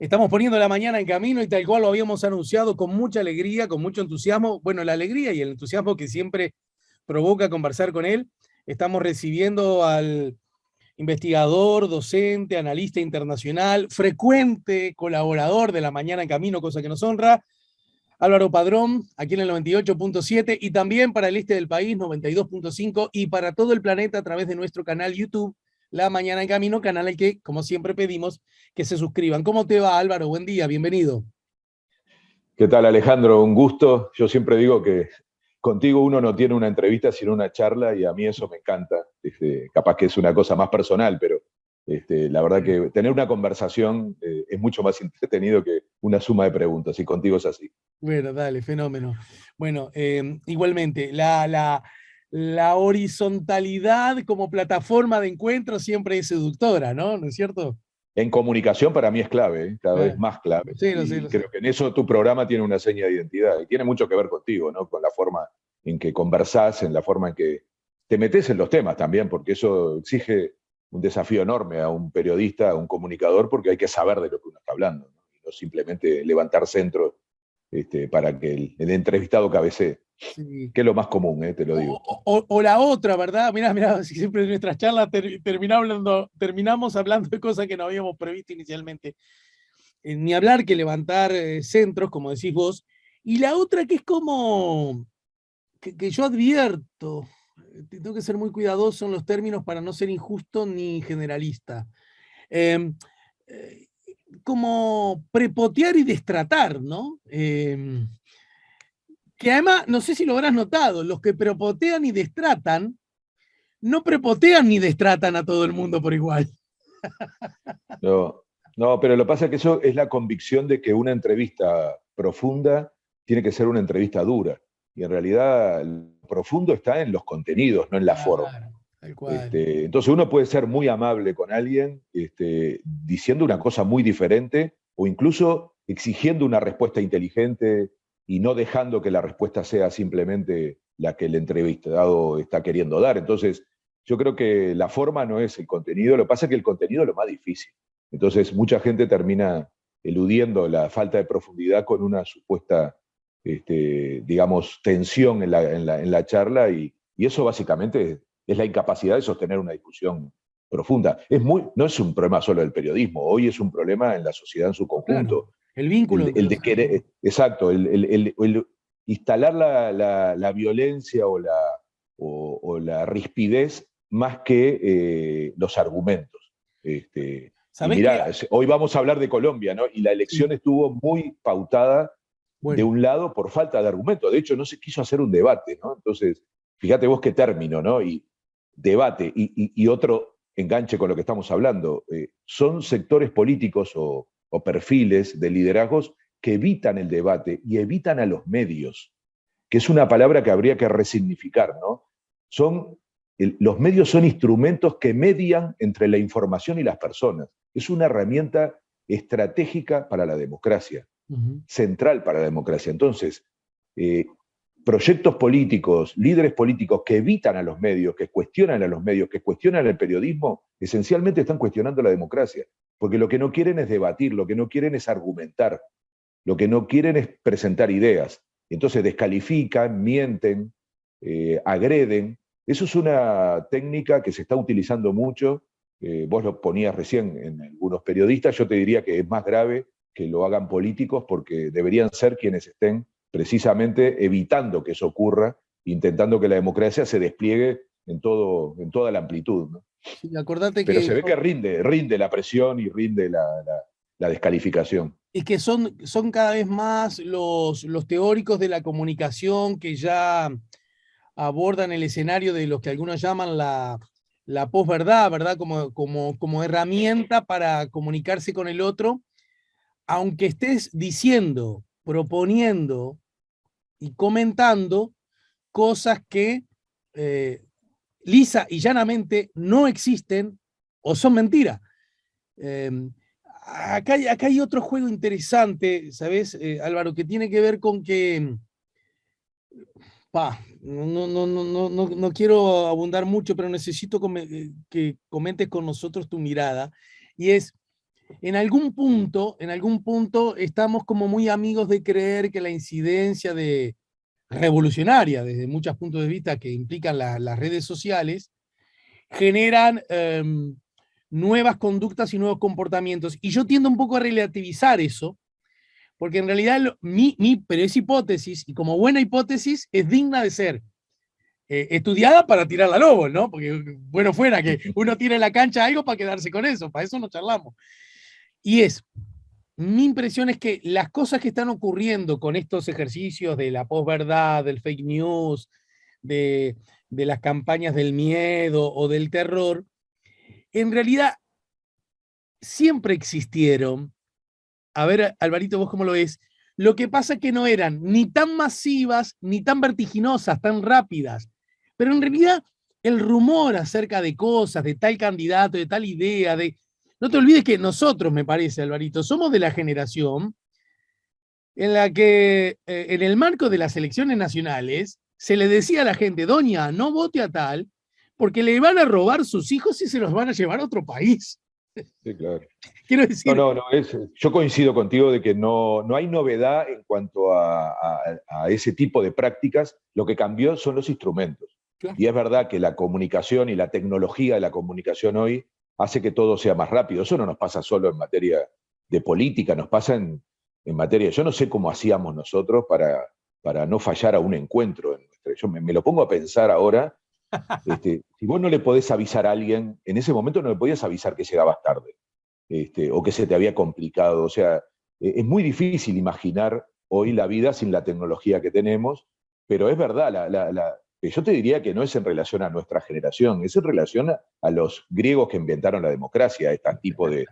Estamos poniendo la mañana en camino y tal cual lo habíamos anunciado con mucha alegría, con mucho entusiasmo. Bueno, la alegría y el entusiasmo que siempre provoca conversar con él. Estamos recibiendo al investigador, docente, analista internacional, frecuente colaborador de la mañana en camino, cosa que nos honra, Álvaro Padrón, aquí en el 98.7 y también para el este del país 92.5 y para todo el planeta a través de nuestro canal YouTube, La Mañana en Camino, canal al que, como siempre, pedimos que se suscriban. ¿Cómo te va, Álvaro? Buen día, bienvenido. ¿Qué tal, Alejandro? Un gusto. Yo siempre digo que contigo uno no tiene una entrevista, sino una charla, y a mí eso me encanta. Capaz que es una cosa más personal, pero la verdad que tener una conversación es mucho más entretenido que una suma de preguntas, y contigo es así. Bueno, dale, fenómeno. Bueno, igualmente, la horizontalidad como plataforma de encuentro siempre es seductora, ¿no? ¿No es cierto? En comunicación para mí es clave, ¿eh? Cada vez Ah, más clave. sí, lo sé, Y lo sé. creo que en eso tu programa tiene una seña de identidad y tiene mucho que ver contigo, ¿no? Con la forma en que conversás, en la forma en que te metes en los temas también, porque eso exige un desafío enorme a un periodista, a un comunicador, porque hay que saber de lo que uno está hablando, ¿no? Y no simplemente levantar centros para que el entrevistado cabecee, Sí. que es lo más común, te lo digo. O la otra, ¿verdad? Mira, siempre en nuestras charlas terminamos hablando de cosas que no habíamos previsto inicialmente. Ni hablar que levantar centros, como decís vos. Y la otra que es como que yo advierto, tengo que ser muy cuidadoso en los términos para no ser injusto ni generalista. Eh, eh, Como prepotear y destratar, ¿no? Que además, no sé si lo habrás notado, los que prepotean y destratan no prepotean ni destratan a todo el mundo por igual. No, no, pero lo que pasa es que eso es la convicción de que una entrevista profunda tiene que ser una entrevista dura. Y en realidad el profundo está en los contenidos, no en la forma. Claro, tal cual. Entonces uno puede ser muy amable con alguien, diciendo una cosa muy diferente o incluso exigiendo una respuesta inteligente y no dejando que la respuesta sea simplemente la que el entrevistado está queriendo dar. Entonces, yo creo que la forma no es el contenido, lo que pasa es que el contenido es lo más difícil. Entonces, mucha gente termina eludiendo la falta de profundidad con una supuesta, digamos, tensión en la charla y eso básicamente es la incapacidad de sostener una discusión profunda. No es un problema solo del periodismo, hoy es un problema en la sociedad en su Claro, conjunto. el vínculo entre El los de seres humanos. querer, exacto, el instalar la violencia o la rispidez más que los argumentos. Y ¿Sabés qué? mira, hoy vamos a hablar de Colombia, ¿no? Y la elección Sí, estuvo muy pautada de bueno, un lado por falta de argumento. De hecho, no se quiso hacer un debate, ¿no? Entonces, fíjate vos qué término, ¿no? Y debate y otro enganche con lo que estamos hablando. Son sectores políticos o perfiles de liderazgos que evitan el debate y evitan a los medios, que es una palabra que habría que resignificar, ¿no? Los medios son instrumentos que median entre la información y las personas. Es una herramienta estratégica para la democracia, uh-huh, central para la democracia. Entonces, eh, proyectos políticos, líderes políticos que evitan a los medios, que cuestionan a los medios, que cuestionan el periodismo, esencialmente están cuestionando la democracia, porque lo que no quieren es debatir, lo que no quieren es argumentar, lo que no quieren es presentar ideas. Entonces descalifican, mienten, agreden. Eso es una técnica que se está utilizando mucho. Vos lo ponías recién en algunos periodistas, yo te diría que es más grave que lo hagan políticos porque deberían ser quienes estén precisamente evitando que eso ocurra, intentando que la democracia se despliegue en toda la amplitud, ¿no? sí, acordate Pero que se ve que rinde la presión y rinde la descalificación. es que son cada vez más los teóricos de la comunicación que ya abordan el escenario de los que algunos llaman la posverdad, ¿verdad? Como herramienta para comunicarse con el otro, aunque estés diciendo, proponiendo y comentando cosas que eh, lisa y llanamente no existen o son mentiras. Eh, acá hay otro juego interesante, ¿sabes, Álvaro? Que tiene que ver con que, no quiero abundar mucho, pero necesito que comentes con nosotros tu mirada. Y es, en algún punto estamos como muy amigos de creer que la incidencia revolucionaria, desde muchos puntos de vista que implican las redes sociales, generan nuevas conductas y nuevos comportamientos. Y yo tiendo un poco a relativizar eso, porque en realidad pero es hipótesis, y como buena hipótesis es digna de ser estudiada para tirarla a lobo, ¿no? Porque bueno fuera que uno tire en la cancha algo para quedarse con eso, para eso no charlamos. Y mi impresión es que las cosas que están ocurriendo con estos ejercicios de la posverdad, del fake news, de las campañas del miedo o del terror, en realidad siempre existieron. A ver, Alvarito, vos cómo lo ves. Lo que pasa es que no eran ni tan masivas, ni tan vertiginosas, tan rápidas. Pero en realidad el rumor acerca de cosas, de tal candidato, de tal idea, no te olvides que nosotros, me parece, Alvarito, somos de la generación en la que en el marco de las elecciones nacionales se le decía a la gente, doña, no vote a tal, porque le van a robar sus hijos y se los van a llevar a otro país. Sí, claro. Quiero No, decir, no, no, yo coincido contigo de que no hay novedad en cuanto a ese tipo de prácticas. Lo que cambió son los instrumentos. claro, Y es verdad que la comunicación y la tecnología de la comunicación hoy hace que todo sea más rápido. Eso no nos pasa solo en materia de política, nos pasa en materia. Yo no sé cómo hacíamos nosotros para no fallar a un encuentro. Yo me lo pongo a pensar ahora. Si vos no le podés avisar a alguien, en ese momento no le podías avisar que llegabas tarde. O que se te había complicado. O sea, es muy difícil imaginar hoy la vida sin la tecnología que tenemos, pero es verdad, yo te diría que no es en relación a nuestra generación, es en relación a los griegos que inventaron la democracia, este tipo de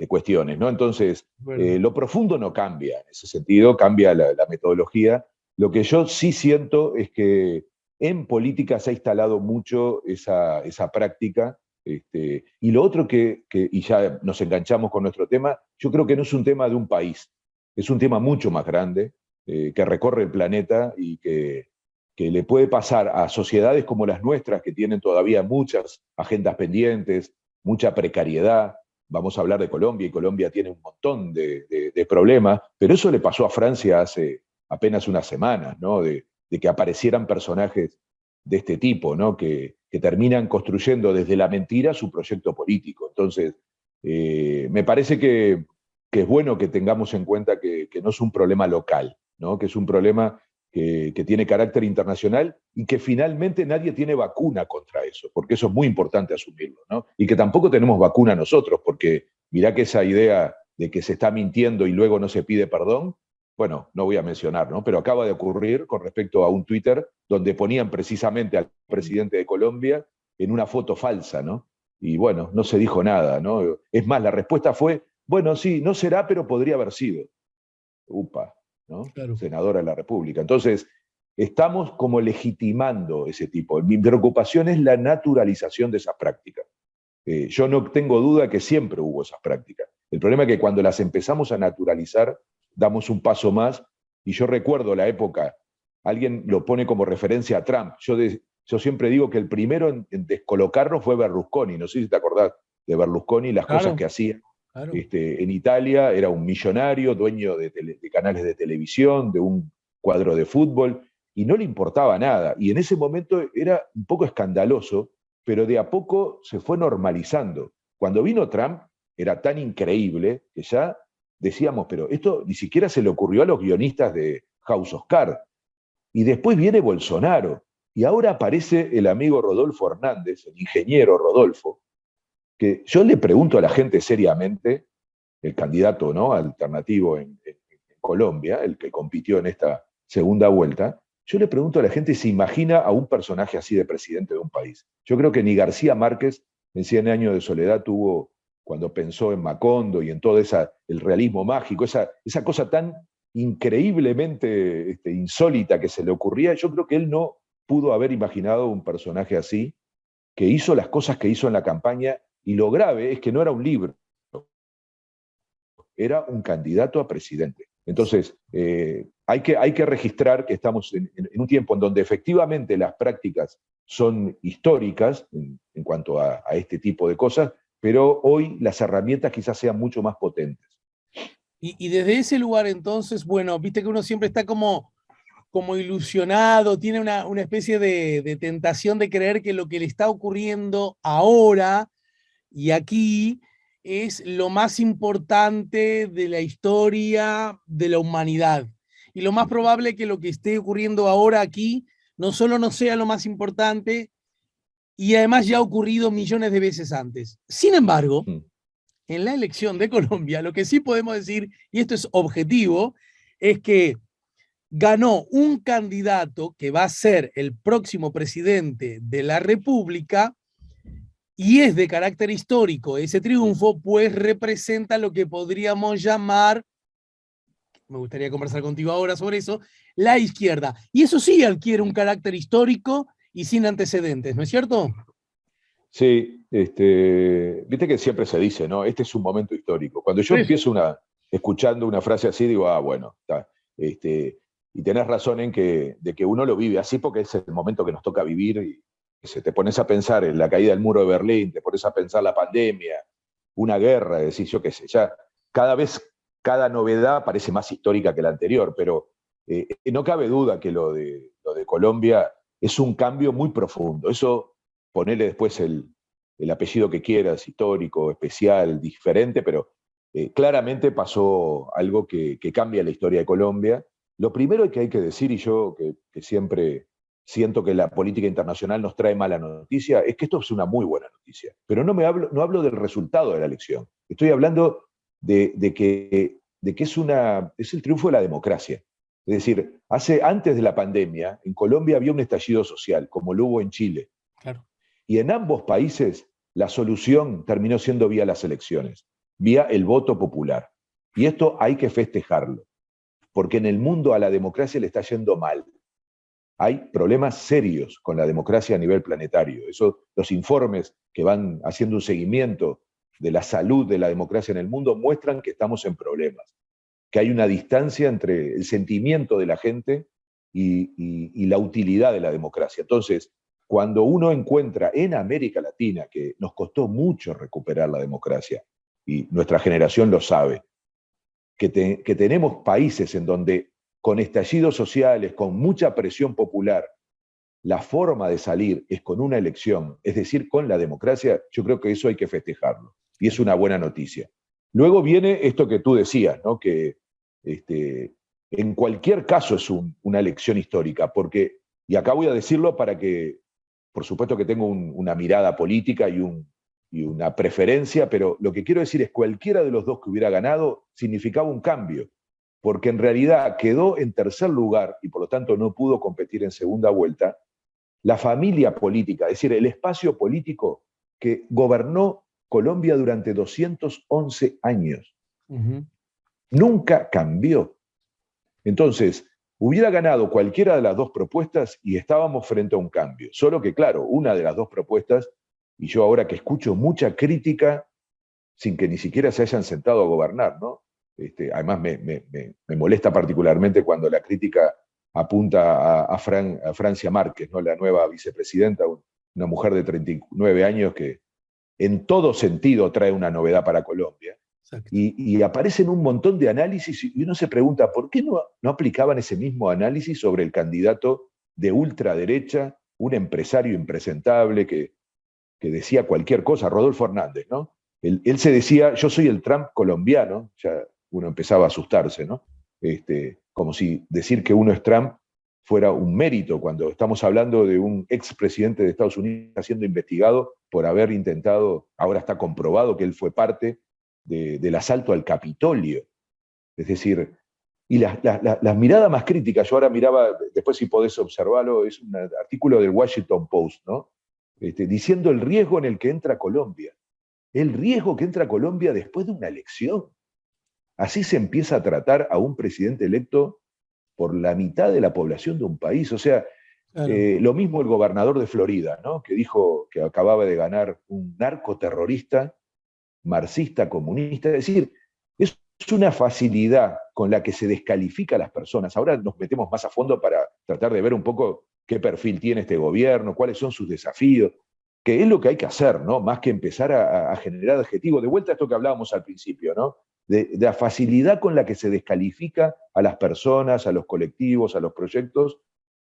cuestiones, ¿no? Entonces, bueno. lo profundo no cambia, en ese sentido cambia la metodología. Lo que yo sí siento es que en política se ha instalado mucho esa práctica. Y lo otro y ya nos enganchamos con nuestro tema, yo creo que no es un tema de un país, es un tema mucho más grande, que recorre el planeta y que le puede pasar a sociedades como las nuestras, que tienen todavía muchas agendas pendientes, mucha precariedad. Vamos a hablar de Colombia, y Colombia tiene un montón de problemas, pero eso le pasó a Francia hace apenas unas semanas, ¿no? De que aparecieran personajes de este tipo, ¿no? Que terminan construyendo desde la mentira su proyecto político. Entonces, me parece que es bueno que tengamos en cuenta que no es un problema local, ¿no? Que es un problema que tiene carácter internacional y que finalmente nadie tiene vacuna contra eso, porque eso es muy importante asumirlo, ¿no? Y que tampoco tenemos vacuna nosotros, porque mirá que esa idea de que se está mintiendo y luego no se pide perdón, bueno, no voy a mencionar, ¿no? Pero acaba de ocurrir con respecto a un Twitter donde ponían precisamente al presidente de Colombia en una foto falsa, ¿no? Y bueno, no se dijo nada, ¿no? Es más, la respuesta fue, bueno, sí, no será, pero podría haber sido. Upa, ¿no? Claro. Senadora de la República. Entonces, estamos como legitimando ese tipo. Mi preocupación es la naturalización de esas prácticas. Yo no tengo duda que siempre hubo esas prácticas. El problema es que cuando las empezamos a naturalizar, damos un paso más. Y yo recuerdo la época, alguien lo pone como referencia a Trump. Yo siempre digo que el primero en descolocarlo fue Berlusconi. No sé si te acordás de Berlusconi, las cosas Claro, que hacía. claro. En Italia era un millonario, dueño de canales de televisión, de un cuadro de fútbol, y no le importaba nada. Y en ese momento era un poco escandaloso, pero de a poco se fue normalizando. Cuando vino Trump, era tan increíble que ya decíamos, pero esto ni siquiera se le ocurrió a los guionistas de House of Cards. Y después viene Bolsonaro, y ahora aparece el amigo Rodolfo Hernández, el ingeniero Rodolfo, que yo le pregunto a la gente seriamente, el candidato, ¿no?, alternativo en Colombia, el que compitió en esta segunda vuelta, yo le pregunto a la gente si imagina a un personaje así de presidente de un país. Yo creo que ni García Márquez en 100 años de soledad tuvo, cuando pensó en Macondo y en todo el realismo mágico, esa cosa tan increíblemente insólita que se le ocurría, yo creo que él no pudo haber imaginado un personaje así, que hizo las cosas que hizo en la campaña, y lo grave es que no era un libro, era un candidato a presidente. Entonces, hay que registrar que estamos en un tiempo en donde efectivamente las prácticas son históricas en cuanto a este tipo de cosas, pero hoy las herramientas quizás sean mucho más potentes. Y desde ese lugar entonces, bueno, viste que uno siempre está como ilusionado, tiene una especie de tentación de creer que lo que le está ocurriendo ahora y aquí es lo más importante de la historia de la humanidad. Y lo más probable es que lo que esté ocurriendo ahora aquí no solo no sea lo más importante, y además ya ha ocurrido millones de veces antes. Sin embargo, Mm. en la elección de Colombia, lo que sí podemos decir, y esto es objetivo, es que ganó un candidato que va a ser el próximo presidente de la República y es de carácter histórico. Ese triunfo pues representa lo que podríamos llamar, me gustaría conversar contigo ahora sobre eso, la izquierda. Y eso sí adquiere un carácter histórico y sin antecedentes, ¿no es cierto? Sí, viste que siempre se dice, ¿no? Este es un momento histórico. Cuando yo Eso. empiezo escuchando una frase así, digo, ah, bueno, está. Y tenés razón de que uno lo vive así porque es el momento que nos toca vivir y se te pones a pensar en la caída del muro de Berlín, te pones a pensar la pandemia, una guerra, decís, yo qué sé, ya cada vez, cada novedad parece más histórica que la anterior, pero no cabe duda que lo de Colombia es un cambio muy profundo. Eso, ponerle después el apellido que quieras, histórico, especial, diferente, pero claramente pasó algo que cambia la historia de Colombia. Lo primero que hay que decir, y yo que siempre siento que la política internacional nos trae mala noticia, es que esto es una muy buena noticia. Pero no hablo del resultado de la elección. Estoy hablando de que es el triunfo de la democracia. Es decir, antes de la pandemia, en Colombia había un estallido social, como lo hubo en Chile. Claro. Y en ambos países la solución terminó siendo vía las elecciones, vía el voto popular. Y esto hay que festejarlo, porque en el mundo a la democracia le está yendo mal. Hay problemas serios con la democracia a nivel planetario. Eso, los informes que van haciendo un seguimiento de la salud de la democracia en el mundo muestran que estamos en problemas, que hay una distancia entre el sentimiento de la gente y la utilidad de la democracia. Entonces, cuando uno encuentra en América Latina, que nos costó mucho recuperar la democracia, y nuestra generación lo sabe, que tenemos países en donde con estallidos sociales, con mucha presión popular, la forma de salir es con una elección, es decir, con la democracia, yo creo que eso hay que festejarlo. Y es una buena noticia. Luego viene esto que tú decías, ¿no? Que en cualquier caso es una elección histórica, porque, y acá voy a decirlo para que, por supuesto que tengo una mirada política y una preferencia, pero lo que quiero decir es cualquiera de los dos que hubiera ganado significaba un cambio, porque en realidad quedó en tercer lugar y por lo tanto no pudo competir en segunda vuelta la familia política, es decir, el espacio político que gobernó Colombia durante 211 años. Uh-huh. Nunca cambió. Entonces, hubiera ganado cualquiera de las dos propuestas y estábamos frente a un cambio. Solo que, claro, una de las dos propuestas, y yo ahora que escucho mucha crítica sin que ni siquiera se hayan sentado a gobernar, ¿no? Además, me molesta particularmente cuando la crítica apunta a Francia Márquez, ¿no? La nueva vicepresidenta, una mujer de 39 años que en todo sentido trae una novedad para Colombia. Y aparecen un montón de análisis y uno se pregunta, ¿por qué no aplicaban ese mismo análisis sobre el candidato de ultraderecha, un empresario impresentable que decía cualquier cosa, Rodolfo Hernández, ¿no? Él se decía, yo soy el Trump colombiano, ya uno empezaba a asustarse, ¿no? Como si decir que uno es Trump fuera un mérito, cuando estamos hablando de un expresidente de Estados Unidos siendo investigado por haber intentado, ahora está comprobado que él fue parte del asalto al Capitolio. Es decir, y las miradas más críticas, yo ahora miraba, después si podés observarlo, es un artículo del Washington Post, ¿no? Diciendo el riesgo en el que entra Colombia. El riesgo que entra Colombia después de una elección. Así se empieza a tratar a un presidente electo por la mitad de la población de un país. O sea, Claro. lo mismo el gobernador de Florida, ¿no? Que dijo que acababa de ganar un narcoterrorista, marxista, comunista. Es decir, es una facilidad con la que se descalifica a las personas. Ahora nos metemos más a fondo para tratar de ver un poco qué perfil tiene este gobierno, cuáles son sus desafíos. que es lo que hay que hacer, ¿no? Más que empezar a generar adjetivos. De vuelta a esto que hablábamos al principio, ¿no? De la facilidad con la que se descalifica a las personas, a los colectivos, a los proyectos,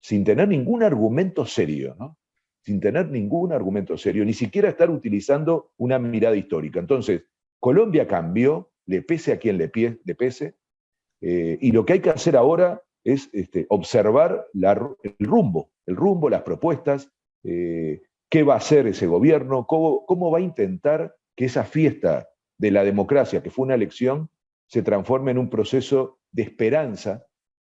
sin tener ningún argumento serio, ¿no? Sin tener ningún argumento serio, ni siquiera estar utilizando una mirada histórica. Entonces, Colombia cambió, le pese a quien le pese, y lo que hay que hacer ahora es observar el rumbo, las propuestas, qué va a hacer ese gobierno, cómo va a intentar que esa fiesta de la democracia, que fue una elección, se transforme en un proceso de esperanza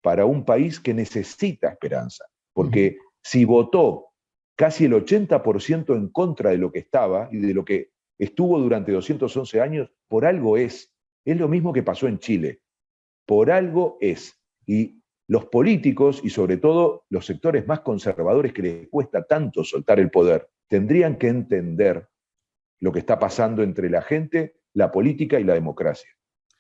para un país que necesita esperanza. Porque si votó casi el 80% en contra de lo que estaba y de lo que estuvo durante 211 años, por algo es. Es lo mismo que pasó en Chile. Por algo es. Y los políticos, y sobre todo los sectores más conservadores que les cuesta tanto soltar el poder, tendrían que entender lo que está pasando entre la gente, la política y la democracia.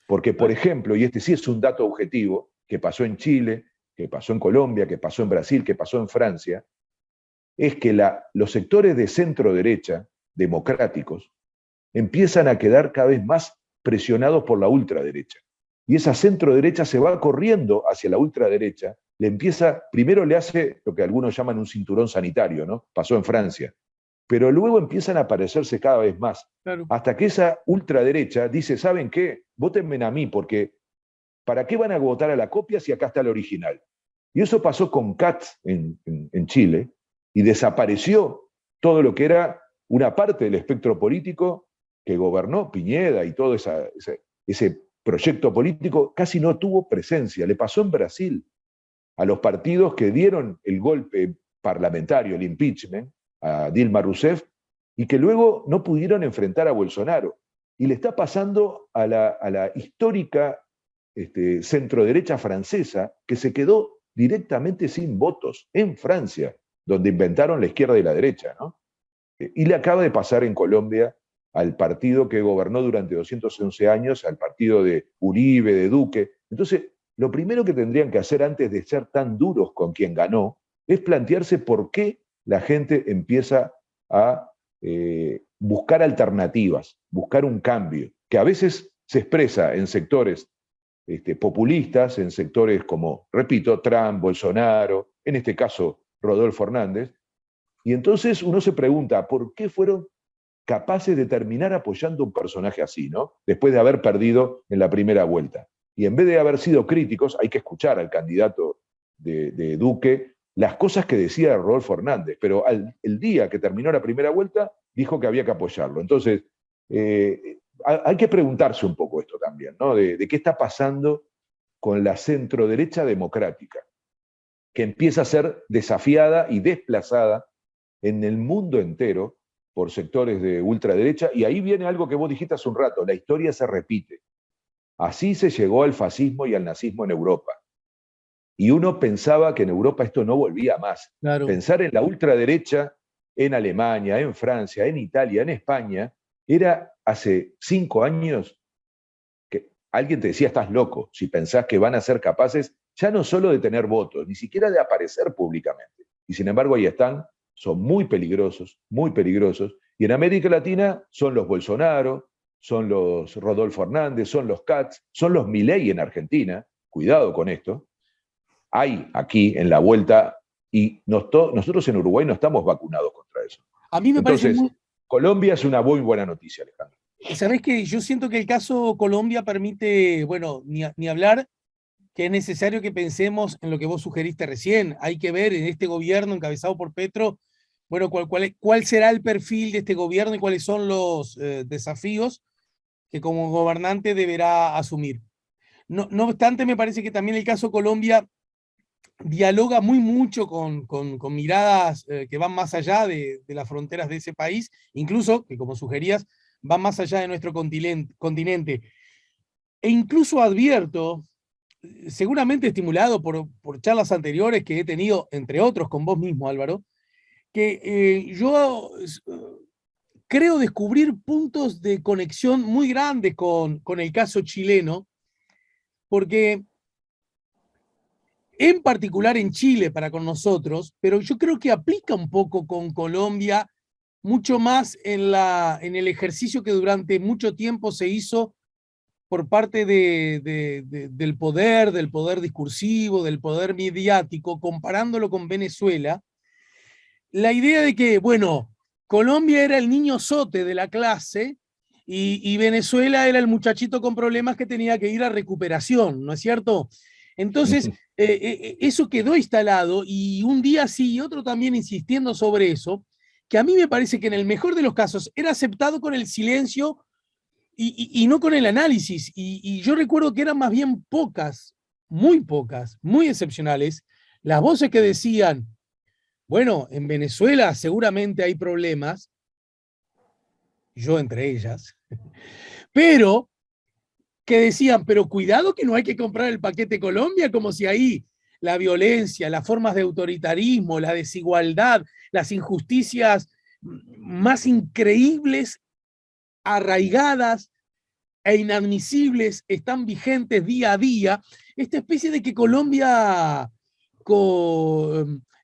Porque, por ejemplo, y este sí es un dato objetivo, que pasó en Chile, que pasó en Colombia, que pasó en Brasil, que pasó en Francia, es que los sectores de centro derecha, democráticos, empiezan a quedar cada vez más presionados por la ultraderecha. Y esa centro derecha se va corriendo hacia la ultraderecha, primero le hace lo que algunos llaman un cinturón sanitario, ¿no? Pasó en Francia. Pero luego empiezan a aparecerse cada vez más, Claro. hasta que esa ultraderecha dice, ¿saben qué? Vótenme a mí, porque ¿para qué van a votar a la copia si acá está el original? Y eso pasó con Katz en Chile, y desapareció todo lo que era una parte del espectro político que gobernó Piñera y todo ese proyecto político, casi no tuvo presencia. Le pasó en Brasil a los partidos que dieron el golpe parlamentario, el impeachment, a Dilma Rousseff, y que luego no pudieron enfrentar a Bolsonaro. Y le está pasando a la histórica centro-derecha francesa, que se quedó directamente sin votos en Francia, donde inventaron la izquierda y la derecha, ¿no? Y le acaba de pasar en Colombia al partido que gobernó durante 211 años, al partido de Uribe, de Duque. Entonces, lo primero que tendrían que hacer antes de ser tan duros con quien ganó es plantearse por qué la gente empieza a buscar alternativas, buscar un cambio, que a veces se expresa en sectores populistas, en sectores como, repito, Trump, Bolsonaro, en este caso Rodolfo Hernández, y entonces uno se pregunta, ¿por qué fueron capaces de terminar apoyando a un personaje así, ¿no? Después de haber perdido en la primera vuelta. Y en vez de haber sido críticos, hay que escuchar al candidato de Duque las cosas que decía Rodolfo Hernández, pero el día que terminó la primera vuelta, dijo que había que apoyarlo. Entonces, hay que preguntarse un poco esto también, ¿no? De qué está pasando con la centroderecha democrática, que empieza a ser desafiada y desplazada en el mundo entero por sectores de ultraderecha, y ahí viene algo que vos dijiste hace un rato, la historia se repite. Así se llegó al fascismo y al nazismo en Europa. Y uno pensaba que en Europa esto no volvía más. Claro. Pensar en la ultraderecha en Alemania, en Francia, en Italia, en España, era hace 5 años que alguien te decía, estás loco, si pensás que van a ser capaces ya no solo de tener votos, ni siquiera de aparecer públicamente. Y sin embargo ahí están, son muy peligrosos, y en América Latina son los Bolsonaro, son los Rodolfo Hernández, son los Katz, son los Milei en Argentina, cuidado con esto. Hay aquí en la vuelta, y nosotros en Uruguay no estamos vacunados contra eso. A mí me parece Entonces, muy... Colombia es una muy buena noticia, Alejandro. ¿Sabés qué? Yo siento que el caso Colombia permite, bueno, ni hablar, que es necesario que pensemos en lo que vos sugeriste recién. Hay que ver en este gobierno encabezado por Petro, bueno, cuál será el perfil de este gobierno y cuáles son los desafíos que como gobernante deberá asumir. No obstante, me parece que también el caso Colombia dialoga muy mucho con miradas que van más allá de las fronteras de ese país, incluso, que como sugerías, van más allá de nuestro continente. E incluso advierto, seguramente estimulado por charlas anteriores que he tenido, entre otros, con vos mismo, Álvaro, que yo creo descubrir puntos de conexión muy grandes con el caso chileno, porque en particular en Chile para con nosotros, pero yo creo que aplica un poco con Colombia, mucho más en el ejercicio que durante mucho tiempo se hizo por parte del poder discursivo, del poder mediático, comparándolo con Venezuela, la idea de que, bueno, Colombia era el niño sote de la clase y Venezuela era el muchachito con problemas que tenía que ir a recuperación, ¿no es cierto? Entonces, eso quedó instalado y un día sí y otro también insistiendo sobre eso, que a mí me parece que en el mejor de los casos era aceptado con el silencio y no con el análisis. Y yo recuerdo que eran más bien pocas, muy excepcionales, las voces que decían, bueno, en Venezuela seguramente hay problemas, yo entre ellas, pero que decían, pero cuidado que no hay que comprar el paquete Colombia, como si ahí la violencia, las formas de autoritarismo, la desigualdad, las injusticias más increíbles, arraigadas e inadmisibles están vigentes día a día. Esta especie de que Colombia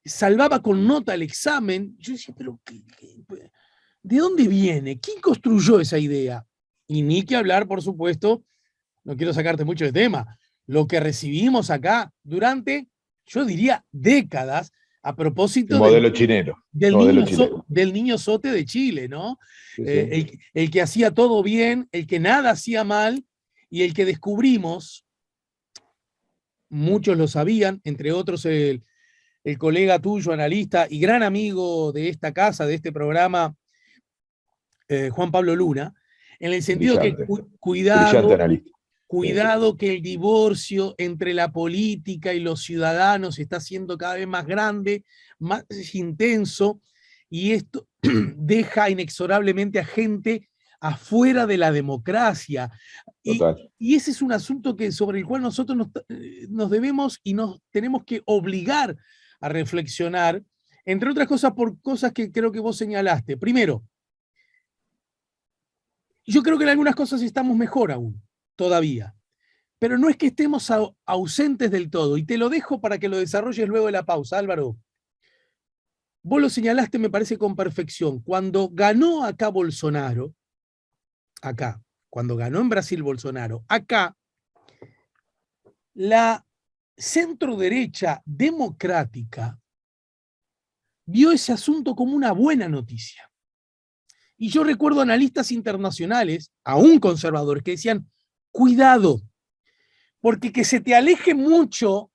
salvaba con nota el examen. Yo decía, pero ¿de dónde viene? ¿Quién construyó esa idea? Y ni que hablar, por supuesto, no quiero sacarte mucho de tema, lo que recibimos acá durante, yo diría, décadas, a El propósito modelo chileno. del niño sote de Chile, ¿no? Sí, sí. El que hacía todo bien, el que nada hacía mal, y el que descubrimos, muchos lo sabían, entre otros el colega tuyo, analista y gran amigo de esta casa, de este programa, Juan Pablo Luna, en el sentido que Brillante. Brillante cuidado, analista. Sí. cuidado que el divorcio entre la política y los ciudadanos está siendo cada vez más grande, más intenso, y esto deja inexorablemente a gente afuera de la democracia. Total. Y ese es un asunto sobre el cual nosotros nos debemos y nos tenemos que obligar a reflexionar, entre otras cosas por cosas que creo que vos señalaste. Primero, yo creo que en algunas cosas estamos mejor aún, todavía. Pero no es que estemos ausentes del todo. Y te lo dejo para que lo desarrolles luego de la pausa, Álvaro. Vos lo señalaste, me parece, con perfección. Cuando ganó acá Bolsonaro, cuando ganó en Brasil Bolsonaro, acá, la centro derecha democrática vio ese asunto como una buena noticia. Y yo recuerdo analistas internacionales, aún conservadores, que decían, cuidado, porque que se te aleje mucho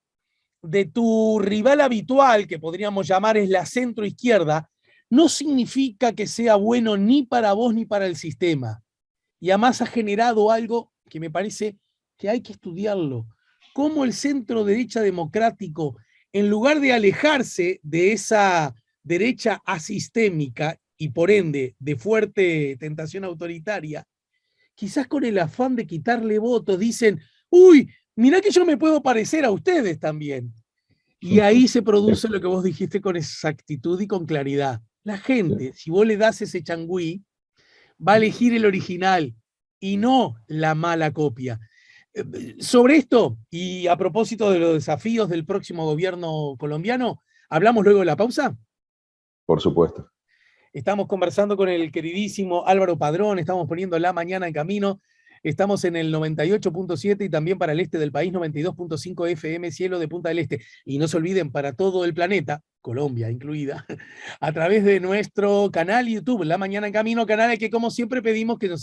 de tu rival habitual, que podríamos llamar es la centro izquierda, no significa que sea bueno ni para vos ni para el sistema. Y además ha generado algo que me parece que hay que estudiarlo. Cómo el centro derecha democrático, en lugar de alejarse de esa derecha asistémica y por ende de fuerte tentación autoritaria, quizás con el afán de quitarle votos, dicen, uy, mirá que yo me puedo parecer a ustedes también. Y ahí se produce lo que vos dijiste con exactitud y con claridad. La gente, si vos le das ese changüí, va a elegir el original y no la mala copia. Sobre esto, y a propósito de los desafíos del próximo gobierno colombiano, ¿hablamos luego de la pausa? Por supuesto. Estamos conversando con el queridísimo Álvaro Padrón, estamos poniendo la mañana en camino. Estamos en el 98.7 y también para el este del país 92.5 FM, cielo de Punta del Este. Y no se olviden, para todo el planeta, Colombia incluida, a través de nuestro canal YouTube, La Mañana en Camino, canal al que como siempre pedimos que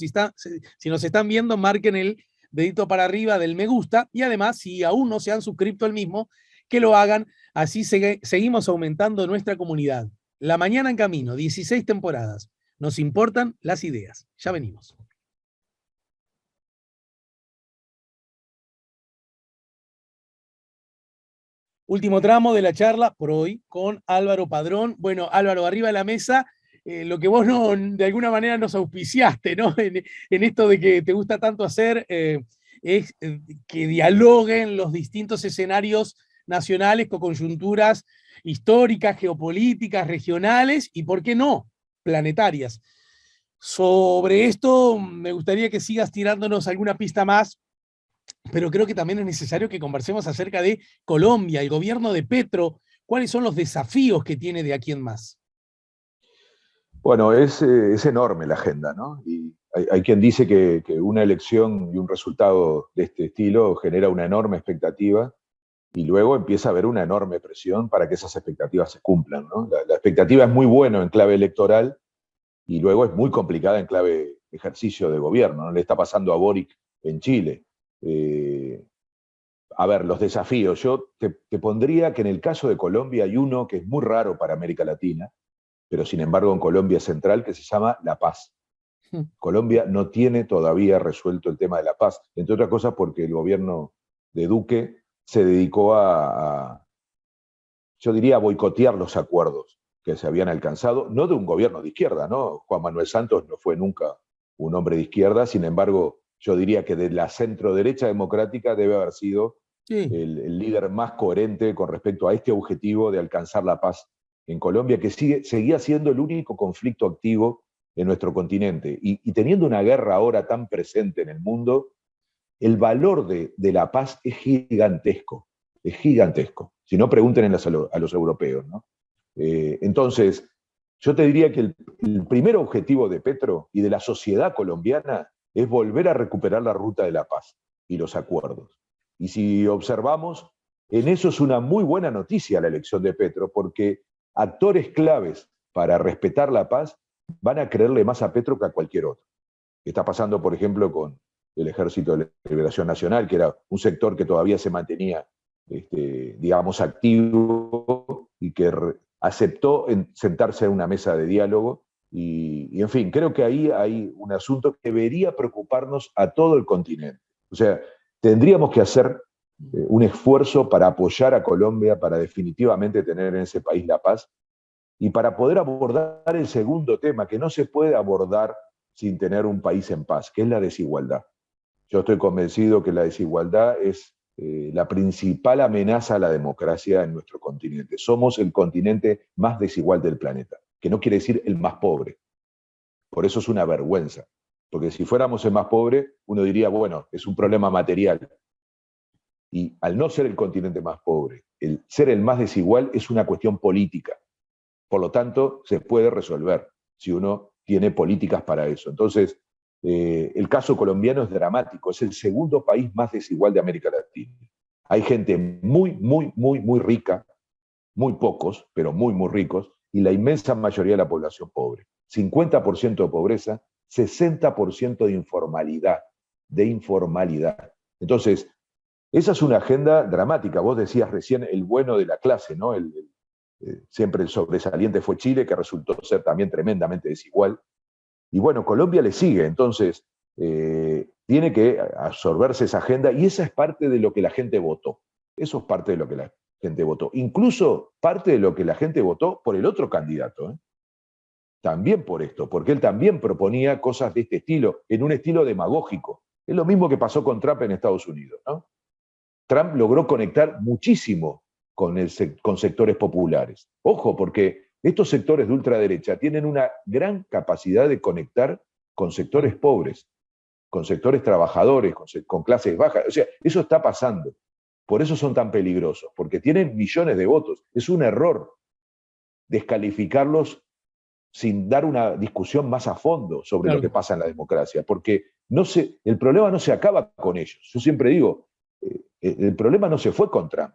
si nos están viendo, marquen el dedito para arriba del me gusta y además, si aún no se han suscrito al mismo, que lo hagan, así seguimos aumentando nuestra comunidad. La Mañana en Camino, 16 temporadas. Nos importan las ideas. Ya venimos. Último tramo de la charla por hoy con Álvaro Padrón. Bueno, Álvaro, arriba de la mesa, lo que vos no, de alguna manera nos auspiciaste, ¿no? En esto de que te gusta tanto hacer, es que dialoguen los distintos escenarios nacionales con coyunturas históricas, geopolíticas, regionales y, ¿por qué no?, planetarias. Sobre esto me gustaría que sigas tirándonos alguna pista más, pero creo que también es necesario que conversemos acerca de Colombia, el gobierno de Petro, cuáles son los desafíos que tiene de aquí en más. Bueno, es enorme la agenda, ¿no? Y hay quien dice que una elección y un resultado de este estilo genera una enorme expectativa y luego empieza a haber una enorme presión para que esas expectativas se cumplan, ¿no? La expectativa es muy buena en clave electoral y luego es muy complicada en clave ejercicio de gobierno, ¿no? Le está pasando a Boric en Chile. Eh, a ver, los desafíos. Yo te pondría que en el caso de Colombia hay uno que es muy raro para América Latina, pero sin embargo en Colombia es central, que se llama la paz. Colombia no tiene todavía resuelto el tema de la paz, entre otras cosas porque el gobierno de Duque se dedicó yo diría, a boicotear los acuerdos que se habían alcanzado, no de un gobierno de izquierda, ¿no? Juan Manuel Santos no fue nunca un hombre de izquierda, sin embargo, yo diría que de la centro-derecha democrática debe haber sido Sí. el líder más coherente con respecto a este objetivo de alcanzar la paz en Colombia, que seguía siendo el único conflicto activo en nuestro continente. Y teniendo una guerra ahora tan presente en el mundo, el valor de la paz es gigantesco, es gigantesco. Si no, pregunten a los europeos, ¿no? Entonces, yo te diría que el primer objetivo de Petro y de la sociedad colombiana es volver a recuperar la ruta de la paz y los acuerdos. Y si observamos, en eso es una muy buena noticia la elección de Petro, porque actores claves para respetar la paz van a creerle más a Petro que a cualquier otro. Está pasando, por ejemplo, con el Ejército de Liberación Nacional, que era un sector que todavía se mantenía, digamos, activo y que aceptó sentarse en una mesa de diálogo. En fin, creo que ahí hay un asunto que debería preocuparnos a todo el continente. O sea, tendríamos que hacer un esfuerzo para apoyar a Colombia, para definitivamente tener en ese país la paz y para poder abordar el segundo tema, que no se puede abordar sin tener un país en paz, que es la desigualdad. Yo estoy convencido que la desigualdad es la principal amenaza a la democracia en nuestro continente. Somos el continente más desigual del planeta, que no quiere decir el más pobre. Por eso es una vergüenza. Porque si fuéramos el más pobre, uno diría, bueno, es un problema material. Y al no ser el continente más pobre, el ser el más desigual es una cuestión política. Por lo tanto, se puede resolver si uno tiene políticas para eso. Entonces, el caso colombiano es dramático, es el segundo país más desigual de América Latina. Hay gente muy, muy, muy, muy rica, muy pocos, pero muy, muy ricos, y la inmensa mayoría de la población pobre. 50% de pobreza, 60% de informalidad, de informalidad. Entonces, esa es una agenda dramática. Vos decías recién el bueno de la clase, ¿no? Siempre el sobresaliente fue Chile, que resultó ser también tremendamente desigual. Y bueno, Colombia le sigue, entonces tiene que absorberse esa agenda y esa es parte de lo que la gente votó. Eso es parte de lo que la gente votó. Incluso parte de lo que la gente votó por el otro candidato, ¿eh? También por esto, porque él también proponía cosas de este estilo, en un estilo demagógico. Es lo mismo que pasó con Trump en Estados Unidos, ¿no? Trump logró conectar muchísimo con sectores populares. Ojo, porque estos sectores de ultraderecha tienen una gran capacidad de conectar con sectores pobres, con sectores trabajadores, con clases bajas. O sea, eso está pasando. Por eso son tan peligrosos, porque tienen millones de votos. Es un error descalificarlos sin dar una discusión más a fondo sobre lo que Claro. pasa en la democracia, porque el problema no se acaba con ellos. Yo siempre digo, el problema no se fue con Trump,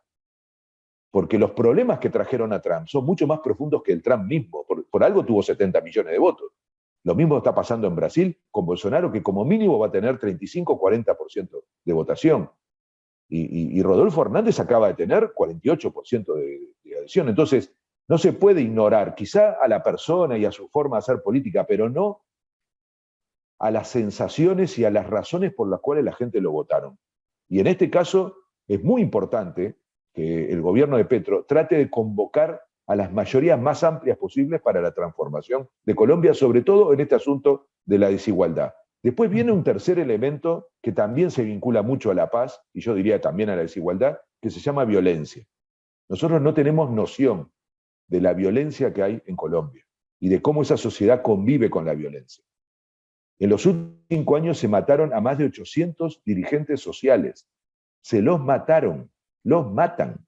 porque los problemas que trajeron a Trump son mucho más profundos que el Trump mismo. Por algo tuvo 70 millones de votos. Lo mismo está pasando en Brasil con Bolsonaro, que como mínimo va a tener 35-40% de votación. Y Rodolfo Hernández acaba de tener 48% de adhesión. Entonces, no se puede ignorar quizá a la persona y a su forma de hacer política, pero no a las sensaciones y a las razones por las cuales la gente lo votaron. Y en este caso es muy importante que el gobierno de Petro trate de convocar a las mayorías más amplias posibles para la transformación de Colombia, sobre todo en este asunto de la desigualdad. Después viene un tercer elemento que también se vincula mucho a la paz, y yo diría también a la desigualdad, que se llama violencia. Nosotros no tenemos noción de la violencia que hay en Colombia y de cómo esa sociedad convive con la violencia. En los últimos 5 años se mataron a más de 800 dirigentes sociales. Se los mataron, los matan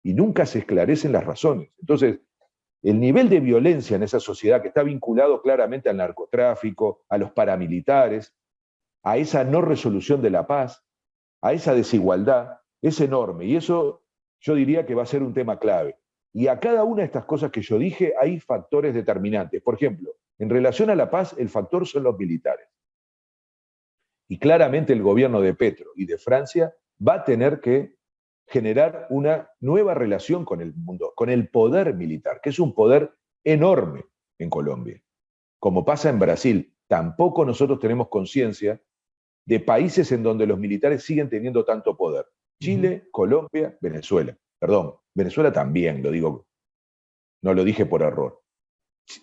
y nunca se esclarecen las razones. Entonces, el nivel de violencia en esa sociedad que está vinculado claramente al narcotráfico, a los paramilitares, a esa no resolución de la paz, a esa desigualdad, es enorme. Y eso yo diría que va a ser un tema clave. Y a cada una de estas cosas que yo dije hay factores determinantes. Por ejemplo, en relación a la paz, el factor son los militares. Y claramente el gobierno de Petro y de Francia va a tener que generar una nueva relación con el mundo, con el poder militar, que es un poder enorme en Colombia. Como pasa en Brasil, tampoco nosotros tenemos conciencia de países en donde los militares siguen teniendo tanto poder. Chile, Colombia, Venezuela. Perdón, Venezuela también, lo digo, no lo dije por error.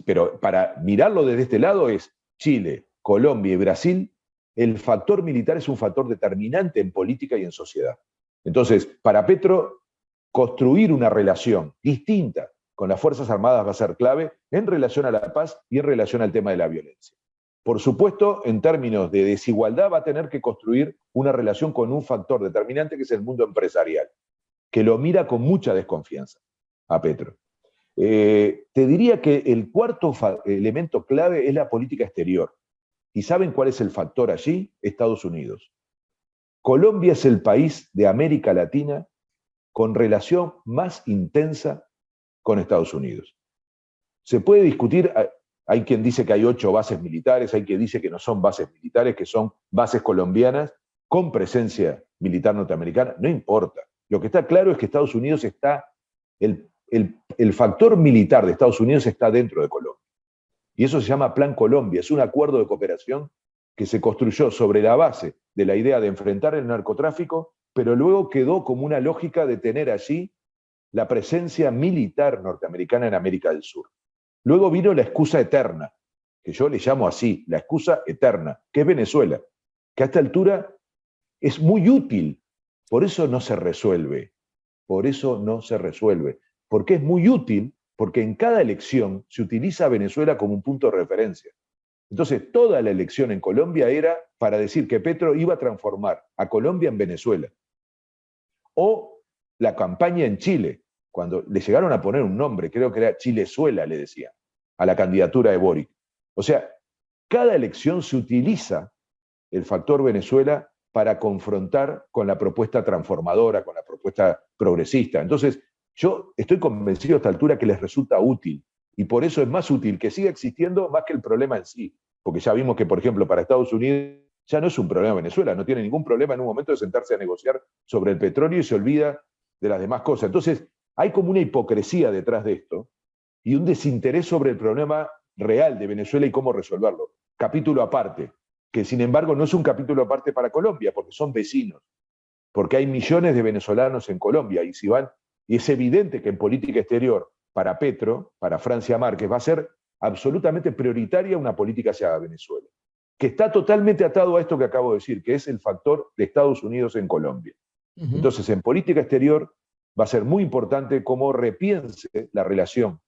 Pero para mirarlo desde este lado es Chile, Colombia y Brasil, el factor militar es un factor determinante en política y en sociedad. Entonces, para Petro, construir una relación distinta con las Fuerzas Armadas va a ser clave en relación a la paz y en relación al tema de la violencia. Por supuesto, en términos de desigualdad va a tener que construir una relación con un factor determinante que es el mundo empresarial, que lo mira con mucha desconfianza a Petro. Te diría que el cuarto elemento clave es la política exterior. ¿Y saben cuál es el factor allí? Estados Unidos. Colombia es el país de América Latina con relación más intensa con Estados Unidos. Se puede discutir, hay quien dice que hay 8 bases militares, hay quien dice que no son bases militares, que son bases colombianas con presencia militar norteamericana, no importa. Lo que está claro es que Estados Unidos está, el factor militar de Estados Unidos está dentro de Colombia. Y eso se llama Plan Colombia, es un acuerdo de cooperación que se construyó sobre la base de la idea de enfrentar el narcotráfico, pero luego quedó como una lógica de tener allí la presencia militar norteamericana en América del Sur. Luego vino la excusa eterna, que yo le llamo así, la excusa eterna, que es Venezuela, que a esta altura es muy útil, por eso no se resuelve, porque es muy útil, porque en cada elección se utiliza a Venezuela como un punto de referencia. Entonces, toda la elección en Colombia era para decir que Petro iba a transformar a Colombia en Venezuela. O la campaña en Chile, cuando le llegaron a poner un nombre, creo que era Chilezuela, le decían, a la candidatura de Boric. O sea, cada elección se utiliza el factor Venezuela para confrontar con la propuesta transformadora, con la propuesta progresista. Entonces, yo estoy convencido a esta altura que les resulta útil, y por eso es más útil que siga existiendo más que el problema en sí. Porque ya vimos que, por ejemplo, para Estados Unidos ya no es un problema Venezuela, no tiene ningún problema en un momento de sentarse a negociar sobre el petróleo y se olvida de las demás cosas. Entonces, hay como una hipocresía detrás de esto y un desinterés sobre el problema real de Venezuela y cómo resolverlo. Capítulo aparte, que sin embargo no es un capítulo aparte para Colombia, porque son vecinos, porque hay millones de venezolanos en Colombia, y si van, y es evidente que en política exterior, para Petro, para Francia Márquez, va a ser absolutamente prioritaria una política hacia Venezuela, que está totalmente atado a esto que acabo de decir, que es el factor de Estados Unidos en Colombia. Entonces, en política exterior va a ser muy importante cómo repiense la relación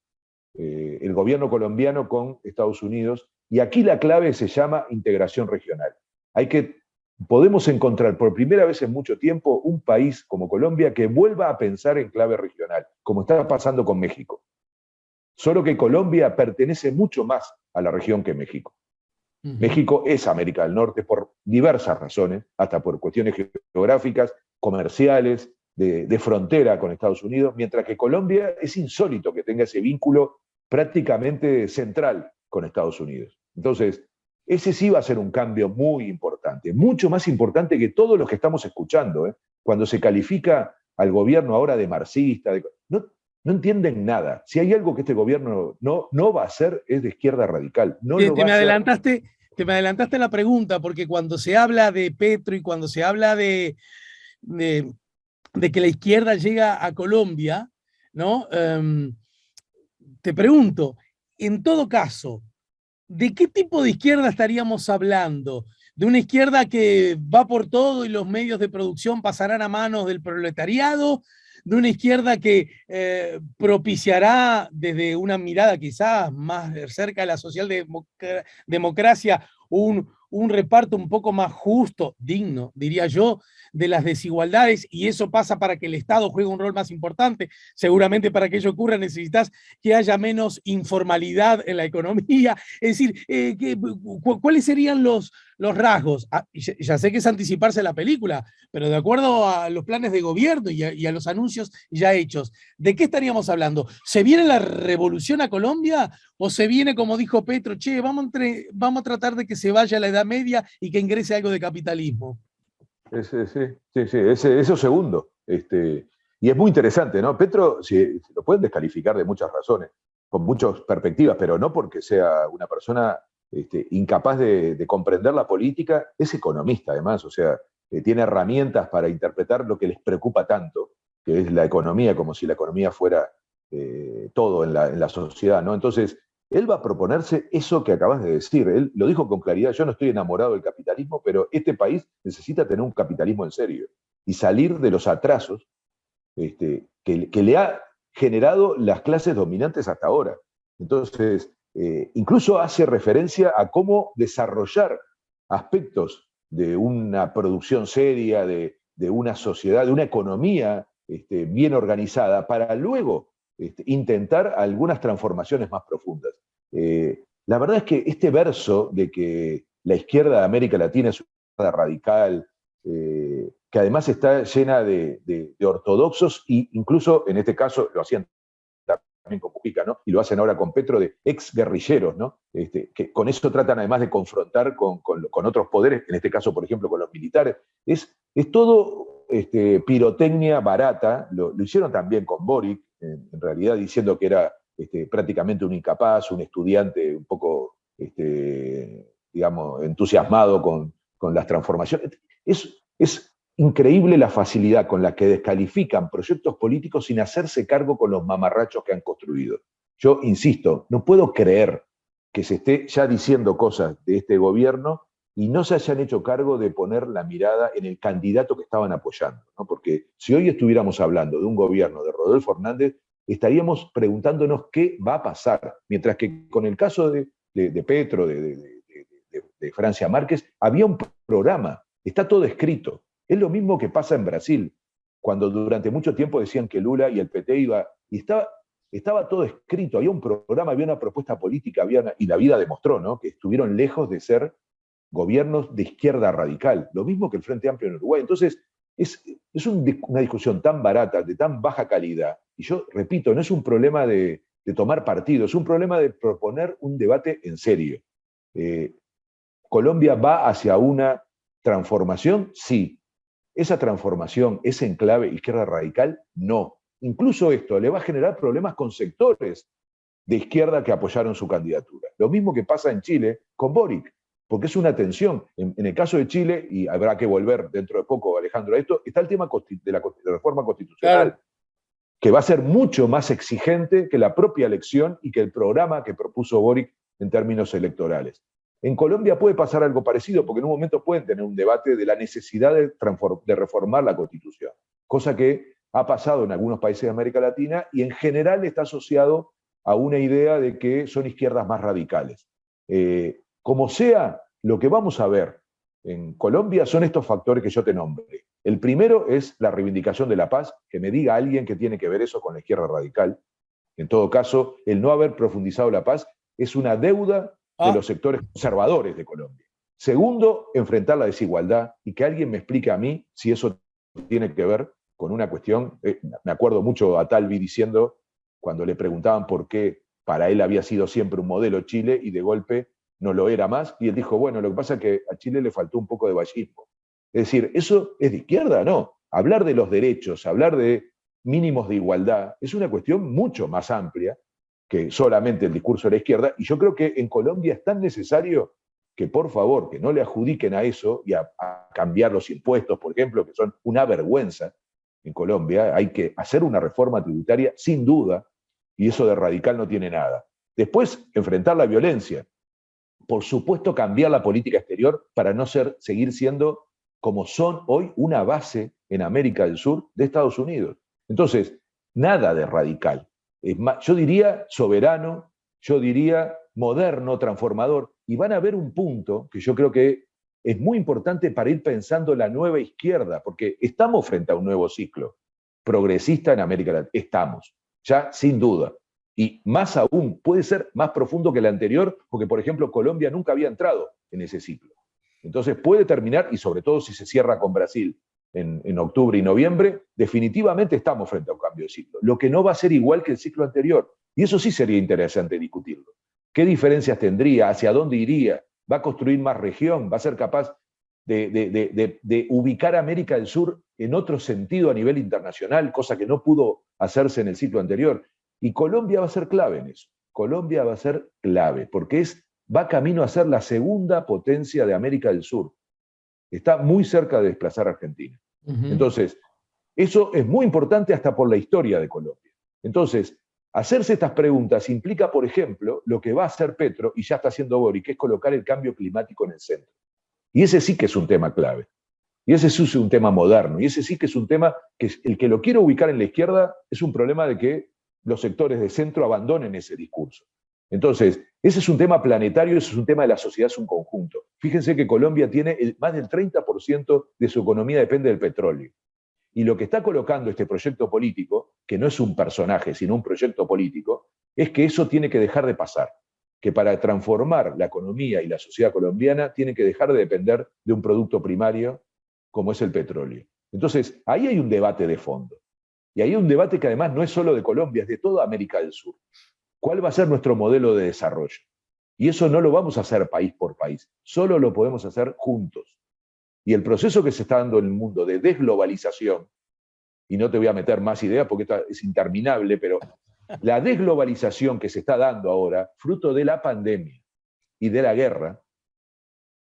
el gobierno colombiano con Estados Unidos, y aquí la clave se llama integración regional. Podemos encontrar por primera vez en mucho tiempo un país como Colombia que vuelva a pensar en clave regional, como está pasando con México. Solo que Colombia pertenece mucho más a la región que México. México es América del Norte por diversas razones, hasta por cuestiones geográficas, comerciales, de frontera con Estados Unidos, mientras que Colombia es insólito que tenga ese vínculo prácticamente central con Estados Unidos. Entonces, ese sí va a ser un cambio muy importante, mucho más importante que todos los que estamos escuchando. Cuando se califica al gobierno ahora de marxista, no entienden nada. Si hay algo que este gobierno no va a hacer, es de izquierda radical. No lo va a hacer. Te me adelantaste en la pregunta, porque cuando se habla de Petro y cuando se habla de que la izquierda llega a Colombia, ¿no? Te pregunto, en todo caso, ¿de qué tipo de izquierda estaríamos hablando? ¿De una izquierda que va por todo y los medios de producción pasarán a manos del proletariado? ¿De una izquierda que propiciará desde una mirada quizás más cerca de la socialdemocracia un reparto un poco más justo, digno, diría yo, de las desigualdades, y eso pasa para que el Estado juegue un rol más importante. Seguramente para que ello ocurra necesitas que haya menos informalidad en la economía. Es decir, ¿cuáles serían los rasgos? Ya sé que es anticiparse a la película, pero de acuerdo a los planes de gobierno y a los anuncios ya hechos, ¿de qué estaríamos hablando? ¿Se viene la revolución a Colombia o se viene, como dijo Petro, che, vamos a tratar de que se vaya a la Edad Media y que ingrese algo de capitalismo? Eso segundo. Y es muy interesante, ¿no? Petro, si lo pueden descalificar de muchas razones, con muchas perspectivas, pero no porque sea una persona incapaz de comprender la política, es economista además, o sea, tiene herramientas para interpretar lo que les preocupa tanto, que es la economía, como si la economía fuera todo en la sociedad, ¿no? Entonces, él va a proponerse eso que acabas de decir. Él lo dijo con claridad, yo no estoy enamorado del capitalismo, pero este país necesita tener un capitalismo en serio y salir de los atrasos que le ha generado las clases dominantes hasta ahora. Entonces, incluso hace referencia a cómo desarrollar aspectos de una producción seria, de una sociedad, de una economía bien organizada, para luego intentar algunas transformaciones más profundas. La verdad es que este verso de que la izquierda de América Latina es una radical, que además está llena de ortodoxos, e incluso en este caso lo hacían también con Mujica, ¿no? Y lo hacen ahora con Petro, de ex guerrilleros, ¿no? Que con eso tratan además de confrontar con otros poderes, en este caso, por ejemplo, con los militares. Es todo pirotecnia barata. Lo hicieron también con Boric, en realidad diciendo que era prácticamente un incapaz, un estudiante un poco, digamos, entusiasmado con las transformaciones. Es increíble la facilidad con la que descalifican proyectos políticos sin hacerse cargo con los mamarrachos que han construido. Yo insisto, no puedo creer que se esté ya diciendo cosas de este gobierno y no se hayan hecho cargo de poner la mirada en el candidato que estaban apoyando, ¿no? Porque si hoy estuviéramos hablando de un gobierno de Rodolfo Hernández, estaríamos preguntándonos qué va a pasar, mientras que con el caso de Petro, de Francia Márquez, había un programa, está todo escrito. Es lo mismo que pasa en Brasil, cuando durante mucho tiempo decían que Lula y el PT y estaba todo escrito, había un programa, había una propuesta política, y la vida demostró, ¿no?, que estuvieron lejos de ser gobiernos de izquierda radical, lo mismo que el Frente Amplio en Uruguay. Entonces, es una discusión tan barata, de tan baja calidad, y yo repito, no es un problema de tomar partido, es un problema de proponer un debate en serio. ¿Colombia va hacia una transformación? Sí. ¿Esa transformación es en clave izquierda radical? No. Incluso esto le va a generar problemas con sectores de izquierda que apoyaron su candidatura. Lo mismo que pasa en Chile con Boric, porque es una tensión. En el caso de Chile, y habrá que volver dentro de poco, Alejandro, a esto, está el tema de la reforma constitucional, Claro. que va a ser mucho más exigente que la propia elección y que el programa que propuso Boric en términos electorales. En Colombia puede pasar algo parecido, porque en un momento pueden tener un debate de la necesidad de reformar la Constitución, cosa que ha pasado en algunos países de América Latina y en general está asociado a una idea de que son izquierdas más radicales. Como sea, lo que vamos a ver en Colombia son estos factores que yo te nombré. El primero es la reivindicación de la paz, que me diga alguien que tiene que ver eso con la izquierda radical. En todo caso, el no haber profundizado la paz es una deuda de los sectores conservadores de Colombia. Segundo, enfrentar la desigualdad y que alguien me explique a mí si eso tiene que ver con una cuestión. Me acuerdo mucho a Talvi diciendo, cuando le preguntaban por qué para él había sido siempre un modelo Chile y de golpe no lo era más, y él dijo, bueno, lo que pasa es que a Chile le faltó un poco de vallismo. Es decir, ¿eso es de izquierda? No. Hablar de los derechos, hablar de mínimos de igualdad, es una cuestión mucho más amplia que solamente el discurso de la izquierda, y yo creo que en Colombia es tan necesario que, por favor, que no le adjudiquen a eso y a cambiar los impuestos, por ejemplo, que son una vergüenza en Colombia. Hay que hacer una reforma tributaria, sin duda, y eso de radical no tiene nada. Después, enfrentar la violencia. Por supuesto, cambiar la política exterior para no seguir siendo, como son hoy, una base en América del Sur de Estados Unidos. Entonces, nada de radical. Es más, yo diría soberano, yo diría moderno, transformador, y van a ver un punto que yo creo que es muy importante para ir pensando la nueva izquierda, porque estamos frente a un nuevo ciclo progresista en América Latina. Estamos, ya sin duda. Y más aún, puede ser más profundo que el anterior, porque, por ejemplo, Colombia nunca había entrado en ese ciclo. Entonces puede terminar, y sobre todo si se cierra con Brasil en octubre y noviembre, definitivamente estamos frente a un cambio de ciclo. Lo que no va a ser igual que el ciclo anterior. Y eso sí sería interesante discutirlo. ¿Qué diferencias tendría? ¿Hacia dónde iría? ¿Va a construir más región? ¿Va a ser capaz de ubicar a América del Sur en otro sentido a nivel internacional, cosa que no pudo hacerse en el ciclo anterior? Y Colombia va a ser clave en eso. Colombia va a ser clave, porque va camino a ser la segunda potencia de América del Sur. Está muy cerca de desplazar a Argentina. Entonces, eso es muy importante hasta por la historia de Colombia. Entonces, hacerse estas preguntas implica, por ejemplo, lo que va a hacer Petro, y ya está haciendo Boric, que es colocar el cambio climático en el centro. Y ese sí que es un tema clave. Y ese sí es un tema moderno. Y ese sí que es un tema que el que lo quiere ubicar en la izquierda es un problema de que los sectores de centro abandonen ese discurso. Entonces, ese es un tema planetario, ese es un tema de la sociedad, es un conjunto. Fíjense que Colombia tiene más del 30% de su economía depende del petróleo. Y lo que está colocando este proyecto político, que no es un personaje, sino un proyecto político, es que eso tiene que dejar de pasar. Que para transformar la economía y la sociedad colombiana tiene que dejar de depender de un producto primario como es el petróleo. Entonces, ahí hay un debate de fondo. Y ahí hay un debate que además no es solo de Colombia, es de toda América del Sur. ¿Cuál va a ser nuestro modelo de desarrollo? Y eso no lo vamos a hacer país por país, solo lo podemos hacer juntos. Y el proceso que se está dando en el mundo de desglobalización, y no te voy a meter más ideas porque esto es interminable, pero la desglobalización que se está dando ahora, fruto de la pandemia y de la guerra,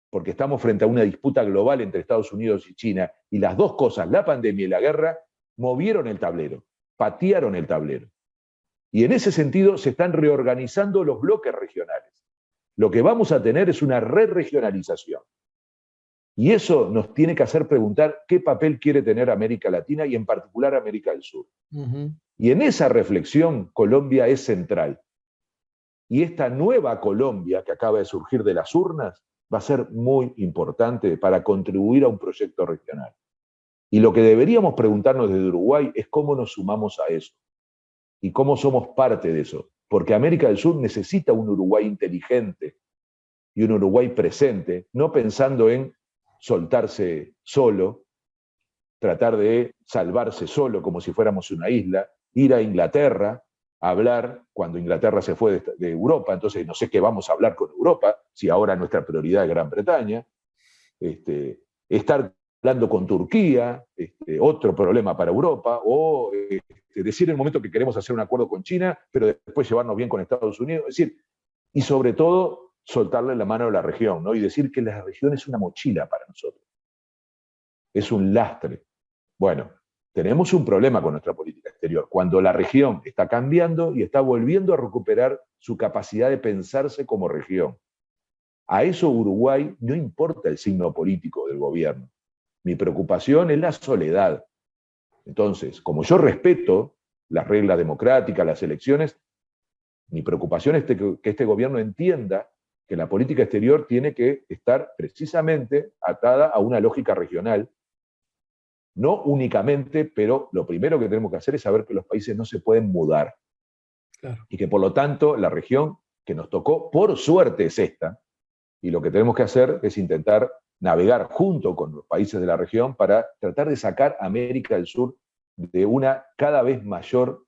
porque estamos frente a una disputa global entre Estados Unidos y China, y las dos cosas, la pandemia y la guerra, movieron el tablero, patearon el tablero. Y en ese sentido se están reorganizando los bloques regionales. Lo que vamos a tener es una re-regionalización. Y eso nos tiene que hacer preguntar qué papel quiere tener América Latina y en particular América del Sur. Y en esa reflexión Colombia es central. Y esta nueva Colombia que acaba de surgir de las urnas va a ser muy importante para contribuir a un proyecto regional. Y lo que deberíamos preguntarnos desde Uruguay es cómo nos sumamos a eso y cómo somos parte de eso. Porque América del Sur necesita un Uruguay inteligente y un Uruguay presente, no pensando en soltarse solo, tratar de salvarse solo como si fuéramos una isla, ir a Inglaterra a hablar cuando Inglaterra se fue de Europa, entonces no sé qué vamos a hablar con Europa, si ahora nuestra prioridad es Gran Bretaña, estar hablando con Turquía, otro problema para Europa, o decir en el momento que queremos hacer un acuerdo con China, pero después llevarnos bien con Estados Unidos, es decir, y sobre todo soltarle la mano a la región, ¿no? Y decir que la región es una mochila para nosotros. Es un lastre. Bueno, tenemos un problema con nuestra política exterior, cuando la región está cambiando y está volviendo a recuperar su capacidad de pensarse como región. A eso Uruguay no importa el signo político del gobierno. Mi preocupación es la soledad. Entonces, como yo respeto las reglas democráticas, las elecciones, mi preocupación es que este gobierno entienda que la política exterior tiene que estar precisamente atada a una lógica regional, no únicamente, pero lo primero que tenemos que hacer es saber que los países no se pueden mudar. Claro. Y que por lo tanto la región que nos tocó, por suerte, es esta, y lo que tenemos que hacer es intentar navegar junto con los países de la región para tratar de sacar a América del Sur de una cada vez mayor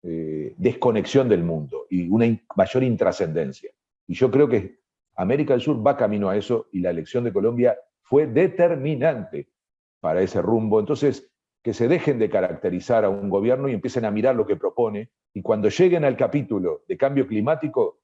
desconexión del mundo y una mayor intrascendencia. Y yo creo que América del Sur va camino a eso y la elección de Colombia fue determinante para ese rumbo. Entonces, que se dejen de caracterizar a un gobierno y empiecen a mirar lo que propone, y cuando lleguen al capítulo de cambio climático,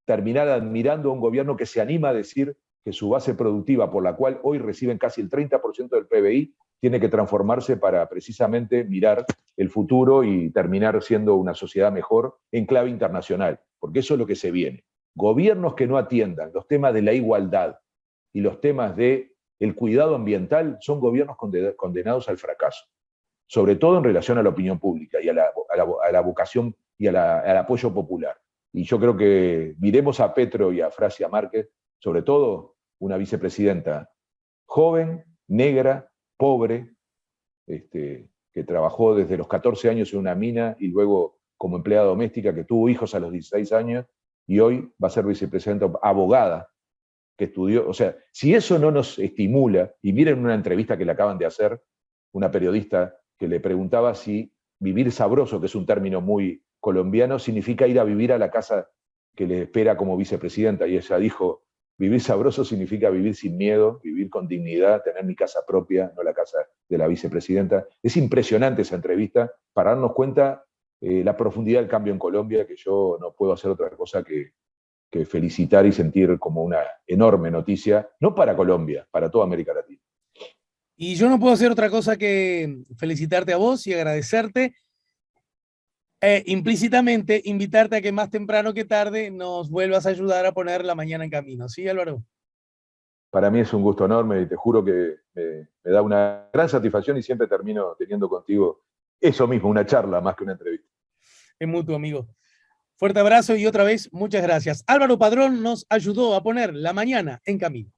terminar admirando a un gobierno que se anima a decir que su base productiva, por la cual hoy reciben casi el 30% del PBI, tiene que transformarse para precisamente mirar el futuro y terminar siendo una sociedad mejor en clave internacional, porque eso es lo que se viene. Gobiernos que no atiendan los temas de la igualdad y los temas del cuidado ambiental son gobiernos condenados al fracaso, sobre todo en relación a la opinión pública y a la vocación y al apoyo popular. Y yo creo que miremos a Petro y a Francia Márquez sobre todo una vicepresidenta joven, negra, pobre, que trabajó desde los 14 años en una mina y luego como empleada doméstica, que tuvo hijos a los 16 años y hoy va a ser vicepresidenta, abogada, que estudió. O sea, si eso no nos estimula, y miren una entrevista que le acaban de hacer, una periodista que le preguntaba si vivir sabroso, que es un término muy colombiano, significa ir a vivir a la casa que le espera como vicepresidenta, y ella dijo, vivir sabroso significa vivir sin miedo, vivir con dignidad, tener mi casa propia, no la casa de la vicepresidenta. Es impresionante esa entrevista para darnos cuenta la profundidad del cambio en Colombia, que yo no puedo hacer otra cosa que felicitar y sentir como una enorme noticia, no para Colombia, para toda América Latina. Y yo no puedo hacer otra cosa que felicitarte a vos y agradecerte. Implícitamente invitarte a que más temprano que tarde nos vuelvas a ayudar a poner la mañana en camino. ¿Sí, Álvaro? Para mí es un gusto enorme y te juro que me da una gran satisfacción y siempre termino teniendo contigo eso mismo, una charla más que una entrevista. Es mutuo, amigo. Fuerte abrazo y otra vez, muchas gracias. Álvaro Padrón nos ayudó a poner la mañana en camino.